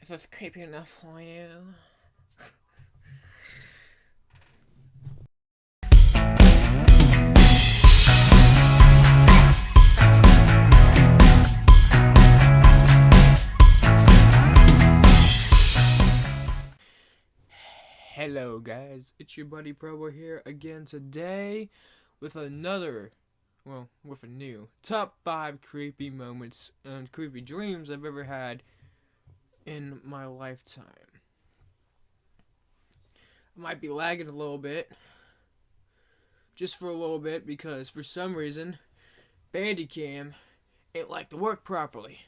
Is this creepy enough for you? Hello guys, it's your buddy Probo here again today with with a new top 5 creepy moments and creepy dreams I've ever had in my lifetime. I might be lagging a little bit, just for a little bit, because for some reason Bandicam ain't like to work properly.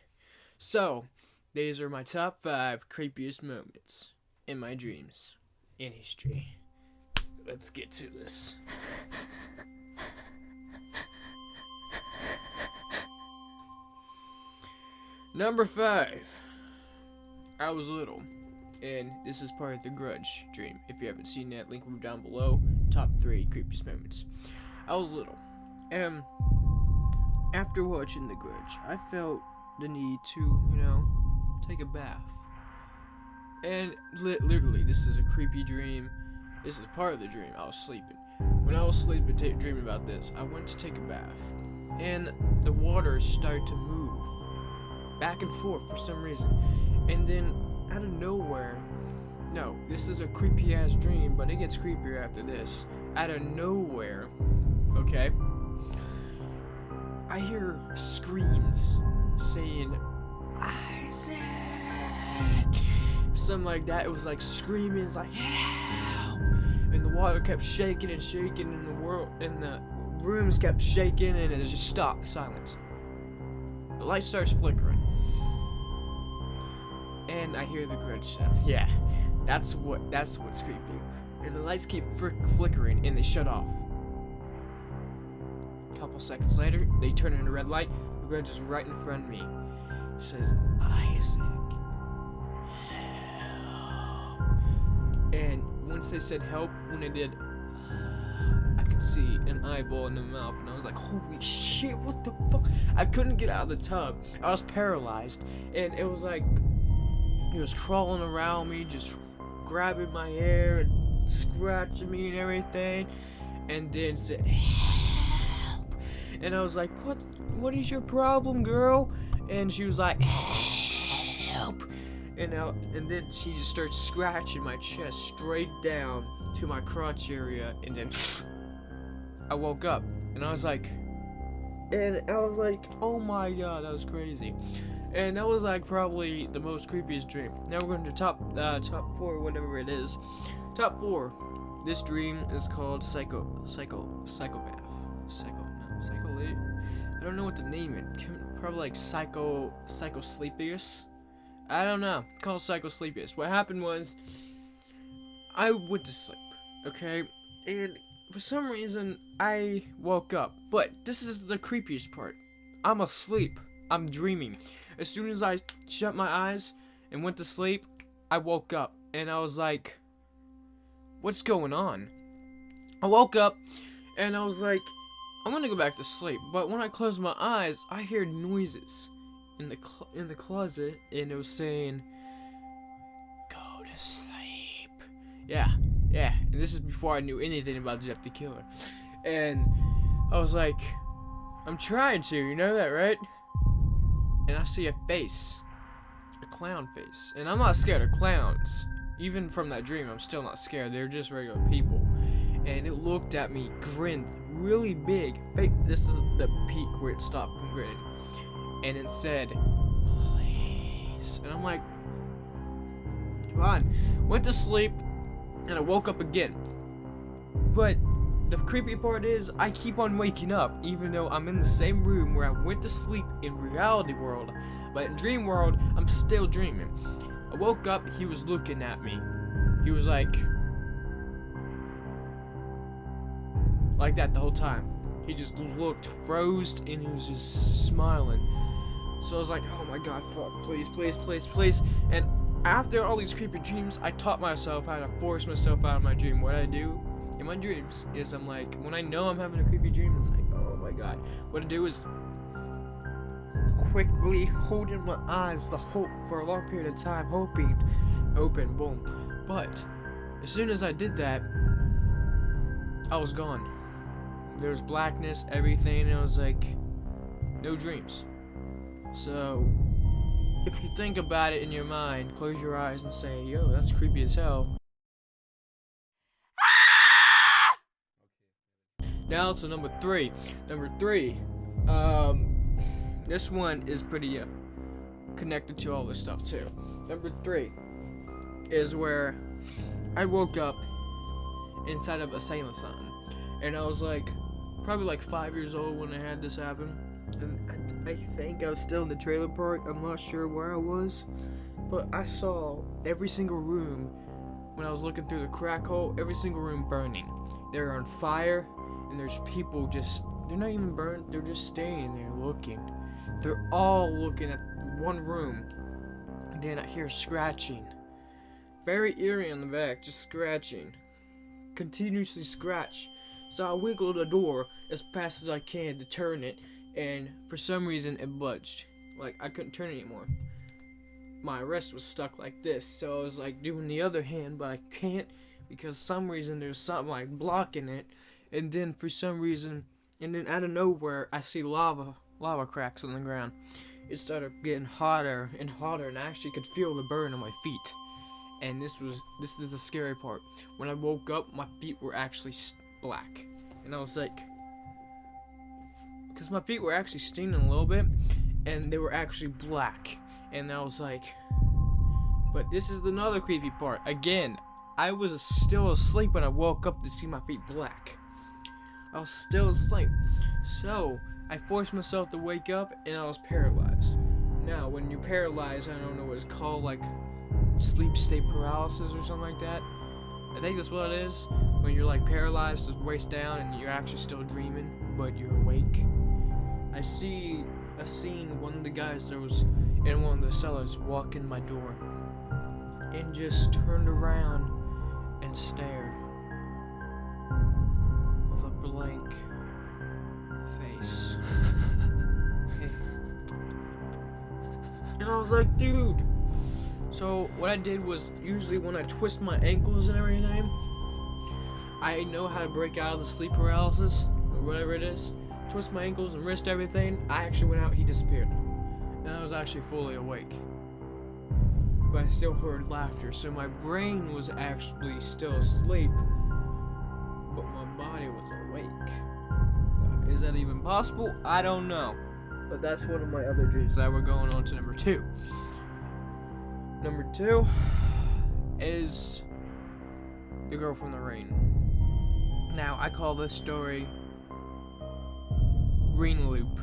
So, these are my top 5 creepiest moments in my dreams in history. Let's get to this. Number 5. I was little, and this is part of the Grudge dream. If you haven't seen that, link will be down below. Top 3 creepiest moments. I was little, and after watching The Grudge, I felt the need to, take a bath. And literally, this is a creepy dream. This is part of the dream. I was sleeping. When I was sleeping, dreaming about this, I went to take a bath, and the water started to move back and forth for some reason. And then, out of nowhere, no, this is a creepy ass dream, but it gets creepier after this. Out of nowhere, okay, I hear screams saying, "Isaac!" Something like that. It was like screaming, it's like, "Help!" And the water kept shaking and shaking, and the rooms kept shaking, and it just stopped. Silence. The light starts flickering, and I hear the Grudge sound. Yeah, that's what's creepy. And the lights keep flickering, and they shut off. A couple seconds later, they turn into a red light. The Grudge is right in front of me. It says, "Isaac." And once they said help, when they did, I could see an eyeball in the mouth, and I was like, holy shit, what the fuck? I couldn't get out of the tub. I was paralyzed, and it was like, he was crawling around me, just grabbing my hair and scratching me and everything, and then said, help. And I was like, what is your problem, girl? And she was like, help. And then she just starts scratching my chest straight down to my crotch area, and then I woke up, and I was like, oh my god, that was crazy. And that was like probably the most creepiest dream. Now we're going to top 4, whatever it is. Top 4. This dream is called psychomath. I don't know what to name it. Probably like psychosleepiest. I don't know. Called psychosleepiest. What happened was, I went to sleep, okay? And for some reason, I woke up. But this is the creepiest part. I'm asleep. I'm dreaming. As soon as I shut my eyes and went to sleep, I woke up. And I was like, what's going on? I woke up, and I was like, I'm gonna go back to sleep. But when I closed my eyes, I heard noises in the closet, and it was saying, go to sleep. Yeah, and this is before I knew anything about Jeff the Killer. And I was like, I'm trying to, you know that, right? And I see a face, a clown face, and I'm not scared of clowns. Even from that dream, I'm still not scared. They're just regular people. And it looked at me, grinned really big. This is the peak where it stopped from grinning. And it said, please. And I'm like, come on. Went to sleep, and I woke up again. But the creepy part is, I keep on waking up, even though I'm in the same room where I went to sleep in reality world. But in dream world, I'm still dreaming. I woke up, he was looking at me. He was like that the whole time. He just looked, froze, and he was just smiling. So I was like, oh my god, fuck, please. And after all these creepy dreams, I taught myself how to force myself out of my dream. What I do in my dreams is, I'm like, when I know I'm having a creepy dream, it's like, oh my god. What I do is, quickly, holding my eyes the hope for a long period of time, hoping, open, boom. But as soon as I did that, I was gone. There was blackness, everything, and I was like, no dreams. So, if you think about it in your mind, close your eyes and say, yo, that's creepy as hell. Now to number three. Number three, this one is pretty connected to all this stuff too. Number three is where I woke up inside of a Salem something, and I was like, probably like 5 years old when I had this happen. And I think I was still in the trailer park. I'm not sure where I was, but I saw every single room when I was looking through the crack hole. Every single room burning. They're on fire, and there's people they're not even burned. They're just staying there looking. They're all looking at one room, and then I hear scratching. Very eerie on the back, just scratching. Continuously scratch. So I wiggle the door as fast as I can to turn it, and for some reason it budged. Like, I couldn't turn it anymore. My wrist was stuck like this, so I was like doing the other hand, but I can't because some reason there's something like blocking it. And then for some reason, and then out of nowhere, I see lava cracks on the ground. It started getting hotter and hotter, and I actually could feel the burn on my feet. And this is the scary part. When I woke up, my feet were actually black, and I was like, because my feet were actually stinging a little bit, and they were actually black, and I was like, but this is another creepy part. Again, I was still asleep when I woke up to see my feet black. I was still asleep, so I forced myself to wake up, and I was paralyzed. Now, when you're paralyzed, I don't know what it's called, like sleep state paralysis or something like that. I think that's what it is. When you're like paralyzed, the waist down, and you're actually still dreaming, but you're awake. I seen one of the guys that was in one of the cellars walk in my door, and just turned around and stared with a blank face. And I was like, dude. So what I did was, usually when I twist my ankles and everything, I know how to break out of the sleep paralysis, or whatever it is. Twist my ankles and wrist, everything. I actually went out, he disappeared. And I was actually fully awake. But I still heard laughter, so my brain was actually still asleep, but my body was awake. Is that even possible? I don't know. But that's one of my other dreams that we're going on to number two. Number two is the girl from the rain. Now, I call this story Rain Loop.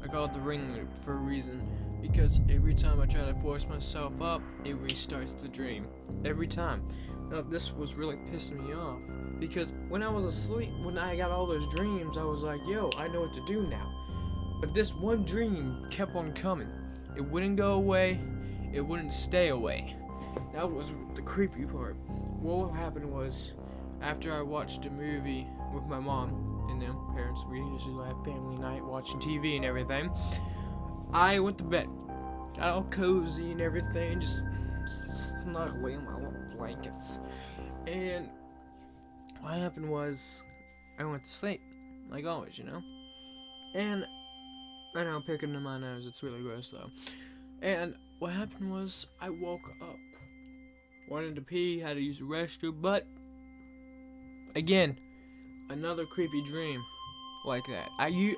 I call it the Rain Loop for a reason, because every time I try to force myself up, it restarts the dream. Every time. Now, this was really pissing me off, because when I was asleep, when I got all those dreams, I was like, yo, I know what to do now. But this one dream kept on coming. It wouldn't go away. It wouldn't stay away. That was the creepy part. What happened was, after I watched a movie with my mom and them parents, we usually have family night watching TV and everything, I went to bed. Got all cozy and everything, just snuggling in my little blankets. And what happened was, I went to sleep, like always, you know? And I know I'm picking in my nose, it's really gross though. And what happened was, I woke up, wanted to pee, had to use the restroom, but again, another creepy dream like that.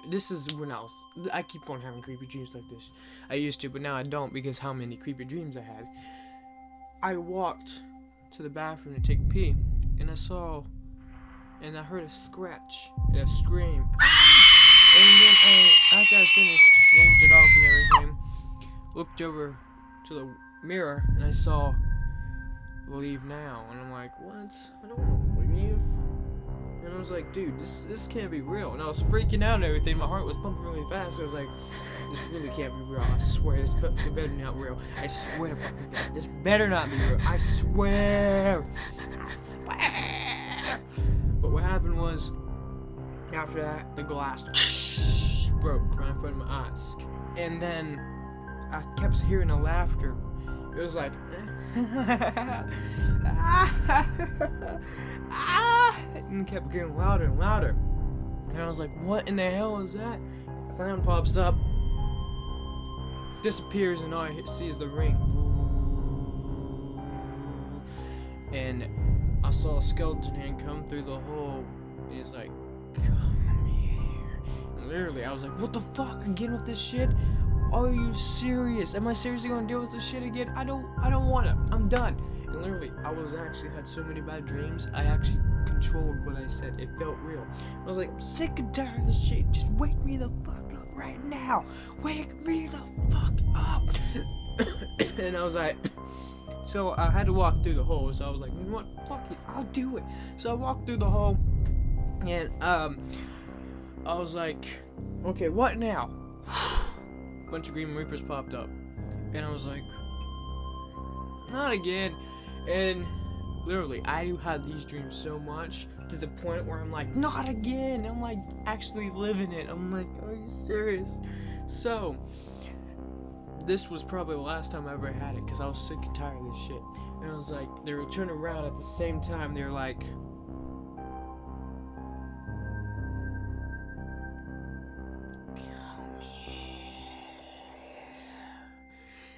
This is when I keep on having creepy dreams like this. I used to, but now I don't, because how many creepy dreams I had. I walked to the bathroom to take a pee, and I heard a scratch and a scream. And then after I finished, yanked it off and everything, looked over to the mirror, and I saw "Leave now," and I'm like, what? I don't want to leave. And I was like, dude, this can't be real. And I was freaking out and everything. My heart was pumping really fast. I was like, this really can't be real. I swear, this better not real. I swear to fucking God, this better not be real. I swear. I swear. But what happened was, after that, the glass broke right in front of my eyes. And then I kept hearing the laughter. It was like, and it kept getting louder and louder. And I was like, what in the hell is that? The clown pops up, disappears, and all I see is the ring. And I saw a skeleton hand come through the hole. And he's like, come here. And literally, I was like, what the fuck? Again with this shit? Are you serious? Am I seriously gonna deal with this shit again? I don't wanna. I'm done. And literally, I had so many bad dreams. I actually controlled what I said. It felt real. I was like, I'm sick and tired of this shit. Just wake me the fuck up right now. Wake me the fuck up. And I was like, so I had to walk through the hole. So I was like, you know what? Fuck it. I'll do it. So I walked through the hole, and I was like, okay, what now? Bunch of Green Reapers popped up, and I was like, not again. And literally, I had these dreams so much to the point where I'm like, not again. I'm like actually living it. I'm like, are you serious? So this was probably the last time I ever had it, because I was sick and tired of this shit. And I was like, they were turning around at the same time. They were like,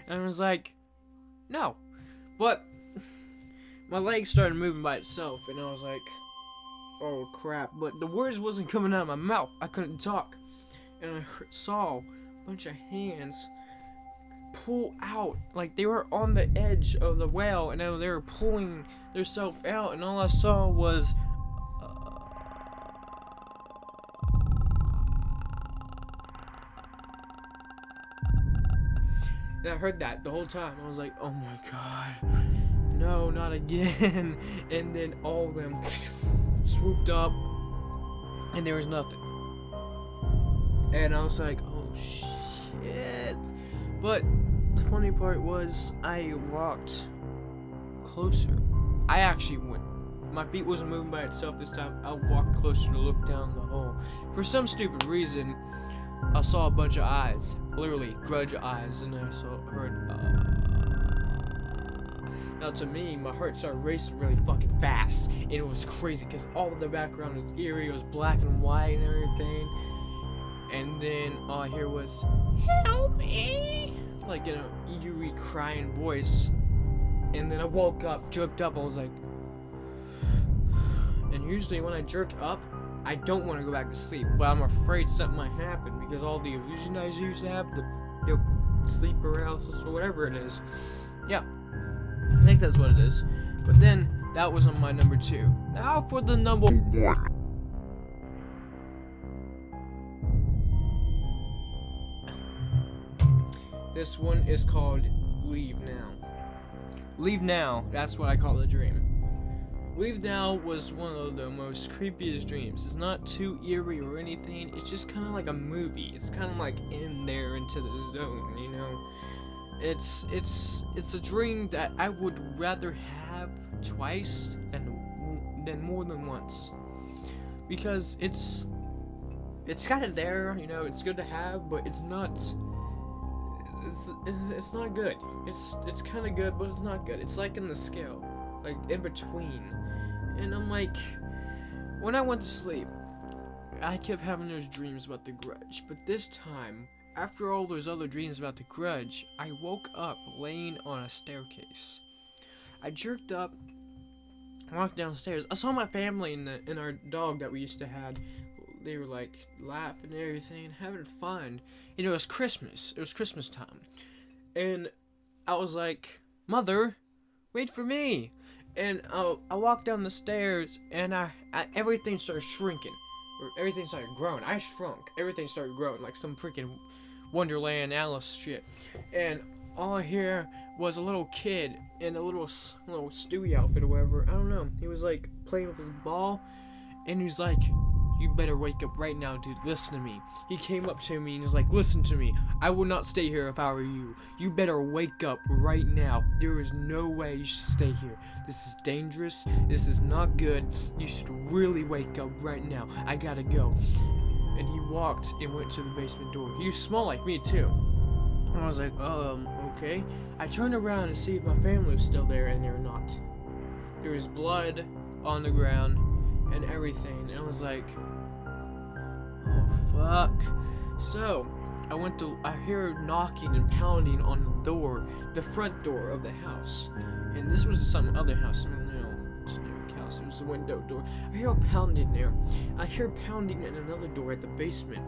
and I was like, no. But my legs started moving by itself, and I was like, oh crap. But the words wasn't coming out of my mouth. I couldn't talk. And I saw a bunch of hands pull out, like they were on the edge of the well, and they were pulling themselves out, and all I saw was and I heard that the whole time. I was like, oh my god, no, not again. And then all of them swooped up, and there was nothing. And I was like, oh shit. But the funny part was, I walked closer. I actually went. My feet wasn't moving by itself this time. I walked closer to look down the hole. For some stupid reason, I saw a bunch of eyes, literally grudge eyes, and I heard. Now to me, my heart started racing really fucking fast, and it was crazy because all of the background was eerie. It was black and white and everything. And then all I hear was, help me, like in an eerie crying voice. And then I woke up, jerked up. I was like, and usually when I jerk up, I don't want to go back to sleep, but I'm afraid something might happen because all the illusion I used to have, the sleep paralysis or whatever it is. Yeah, I think that's what it is. But then that was on my number 2. Now for the number 1. This one is called Leave Now. Leave Now, that's what I call the dream. Leave Now was one of the most creepiest dreams. It's not too eerie or anything. It's just kind of like a movie. It's kind of like in there into the zone, you know. It's a dream that I would rather have twice than more than once, because it's kind of there, you know. It's good to have, but it's not. It's not good. It's kind of good, but it's not good. It's like in the scale, like in between. And I'm like, when I went to sleep, I kept having those dreams about the Grudge. But this time, after all those other dreams about the Grudge, I woke up laying on a staircase. I jerked up, walked downstairs. I saw my family and our dog that we used to have. They were like laughing and everything, having fun. You know, it was Christmas. It was Christmas time. And I was like, Mother, wait for me. And I walked down the stairs, and I everything started shrinking. Or everything started growing. I shrunk. Everything started growing like some freaking Wonderland Alice shit. And all I hear was a little kid in a little Stewie outfit or whatever. I don't know. He was like playing with his ball, and he was like, you better wake up right now, dude. Listen to me. He came up to me and was like, listen to me. I would not stay here if I were you. You better wake up right now. There is no way you should stay here. This is dangerous. This is not good. You should really wake up right now. I gotta go. and he walked and went to the basement door. He was small like me too. And I was like, okay. I turned around to see if my family was still there, and they were not. There was blood on the ground and everything. And I was like, oh fuck. So I hear knocking and pounding on the door, the front door of the house. And this was some other house, some generic house. It was the window door. I hear pounding there. I hear pounding in another door at the basement.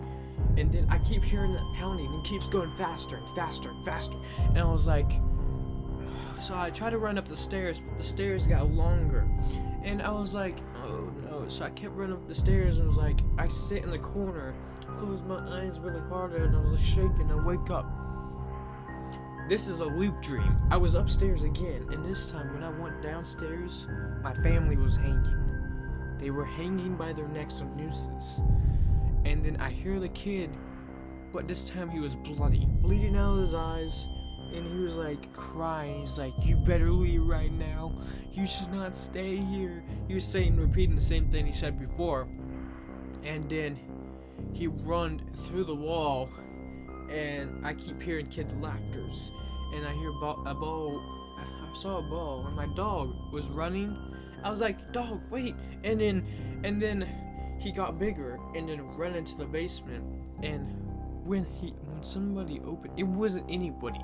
And then I keep hearing that pounding and it keeps going faster and faster and faster. And I was like, so I tried to run up the stairs, but the stairs got longer. And I was like, oh no. So I kept running up the stairs and was like, I sit in the corner, close my eyes really hard, and I was like shaking. I wake up. This is a loop dream. I was upstairs again, and this time when I went downstairs, my family was hanging. They were hanging by their necks on nooses. And then I hear the kid, but this time he was bloody, bleeding out of his eyes, and he was like crying. He's like, you better leave right now. You should not stay here. He was repeating the same thing he said before. And then he run through the wall, and I keep hearing kids' laughters, and I hear a ball. I saw a ball, and my dog was running. I was like, dog, wait. And then he got bigger and then ran into the basement. And when somebody opened, it wasn't anybody.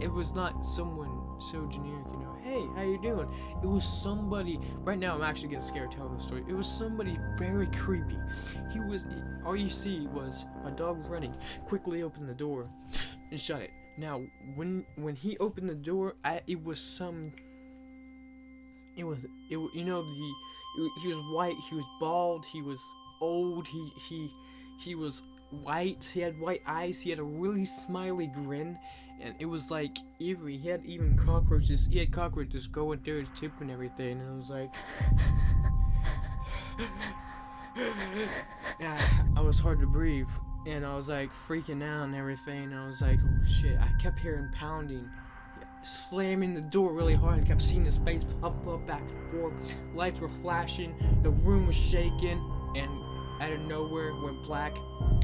It was not someone so generic, hey, how you doing? It was somebody. Right now I'm actually getting scared telling the story. It was somebody very creepy. All you see was my dog running, quickly opened the door and shut it. Now when he opened the door, he was white, he was bald, he was old, he was white, he had white eyes, he had a really smiley grin, and it was like eerie. He had cockroaches going through his tip and everything, and it was like yeah, I was hard to breathe, and I was like freaking out and everything, and I was like, oh shit. I kept hearing pounding, slamming the door really hard. I kept seeing his face pop up back and forth. Lights were flashing, the room was shaking, and out of nowhere it went black.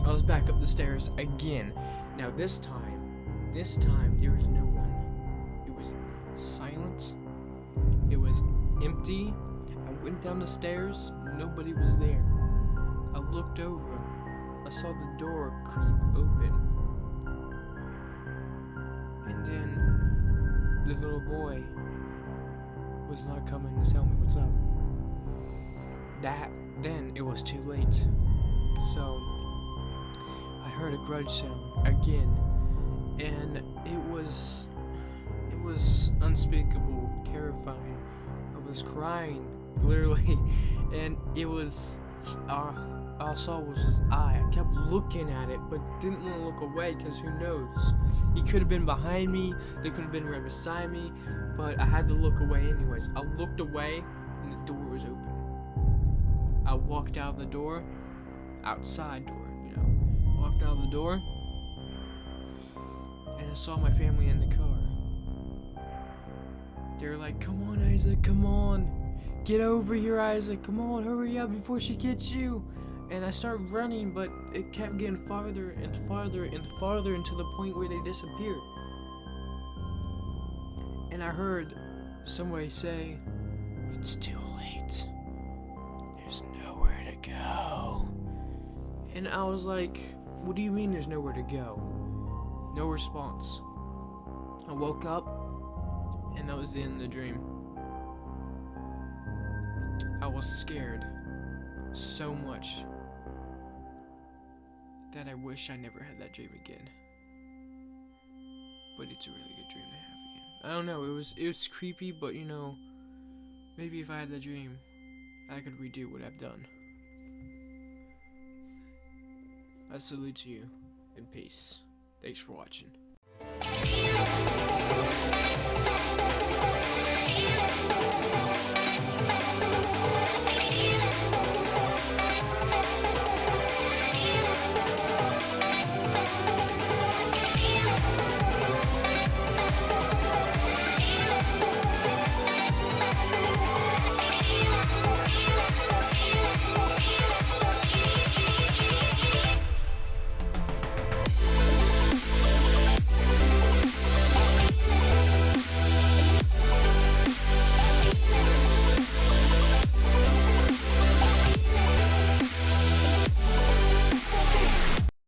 I was back up the stairs again. Now this time there was no one. It was silent. It was empty. I went down the stairs, nobody was there. I looked over, I saw the door creep open, and then the little boy was not coming to tell me what's up. Then it was too late. So I heard a grudge sound again, and it was unspeakable, terrifying. I was crying, literally, and it was all I saw was his eye. I kept looking at it, but didn't want to look away, because who knows? He could have been behind me, they could have been right beside me, but I had to look away anyways. I looked away, and the door was open. I walked out the door, outside door, walked out the door, and I saw my family in the car. They were like, come on, Isaac, come on. Get over here, Isaac, come on, hurry up before she gets you. And I started running, but it kept getting farther and farther and farther until the point where they disappeared. And I heard somebody say, it's too late. There's nowhere to go. And I was like, what do you mean there's nowhere to go? No response. I woke up, and that was the end of the dream. I was scared so much that I wish I never had that dream again. But it's a really good dream to have again. I don't know, it was creepy, but maybe if I had that dream, I could redo what I've done. I salute you, and peace. Thanks for watching.